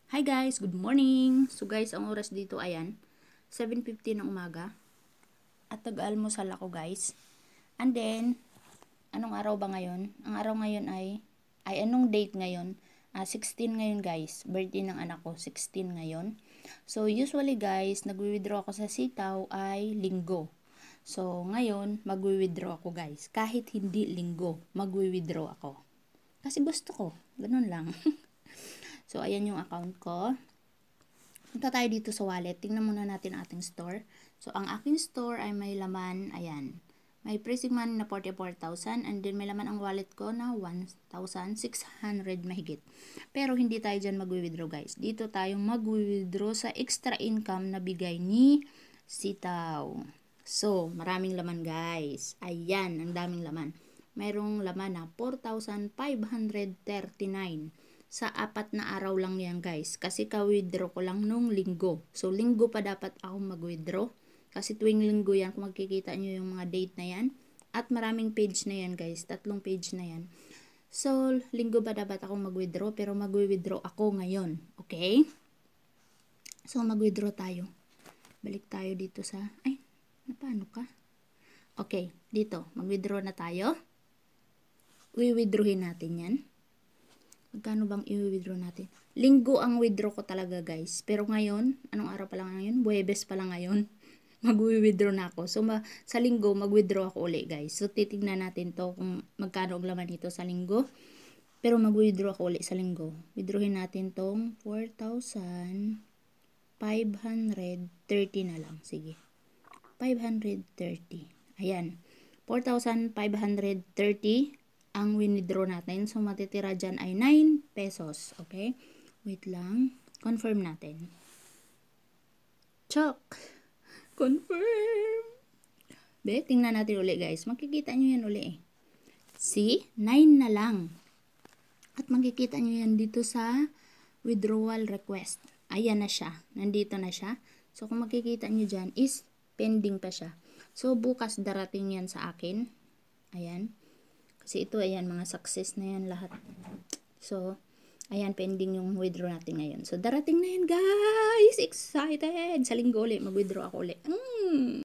Hi guys, good morning. So guys, ang oras dito ayan, 7:50 ng umaga. At nag-almusal ako guys. And then, anong araw ba ngayon? Ang araw ngayon ay anong date ngayon? 16 ngayon guys. Birthday ng anak ko, 16 ngayon. So usually guys, nagwi-withdraw ako sa sitaw ay linggo. So ngayon, magwi-withdraw ako guys. Kahit hindi linggo, magwi-withdraw ako. Kasi gusto ko, ganun lang. So ayan yung account ko. Punta tayo dito sa wallet. Tingnan muna natin ang ating store. So, ang aking store ay may laman, ayan. May pricing money na 44,000 and then may laman ang wallet ko na 1,600 mahigit. Pero hindi tayo dyan magwi-withdraw guys. Dito tayo magwi-withdraw sa extra income na bigay ni Sitaw. So, maraming laman guys. Ayan, ang daming laman. Mayroong laman na 4,539. Sa 4 na araw lang yan guys. Kasi ka-withdraw ko lang nung linggo. So, linggo pa dapat ako mag-withdraw. Kasi tuwing linggo yan, kung makikita nyo yung mga date na yan. At maraming page na yan guys. 3 page na yan. So, linggo pa dapat ako mag-withdraw. Pero mag-withdraw ako ngayon. Okay? So, mag-withdraw tayo. Balik tayo dito sa... Ay, paano ka? Okay, dito. Mag-withdraw na tayo. I-withdrawin natin yan. Magkano bang i-withdraw natin? Linggo ang withdraw ko talaga guys. Pero ngayon, anong araw pa lang ngayon? Huwebes pa lang ngayon. Mag-withdraw na ako. So, sa linggo, mag-withdraw ako uli guys. So, titignan natin to kung magkano ang laman dito sa linggo. Pero mag-withdraw ako uli sa linggo. Withdrawin natin tong 4,530 na lang. Sige. 530. Ayan. 4,530 ang withdraw natin. So, matitira dyan ay 9 pesos. Okay? Wait lang. Confirm natin. Chok! Confirm! Be, tingnan natin uli guys. Makikita nyo yan uli eh. See? 9 na lang. At makikita nyo yan dito sa withdrawal request. Ayan na siya. Nandito na siya. So, kung makikita nyo dyan is pending pa siya. So, bukas darating yan sa akin. Ayan. Kasi ito, ayan, mga success na yan lahat. So, ayan, pending yung withdraw natin ngayon. So, darating na yan, guys! Excited! Sa linggo ulit, mag-withdraw ako ulit.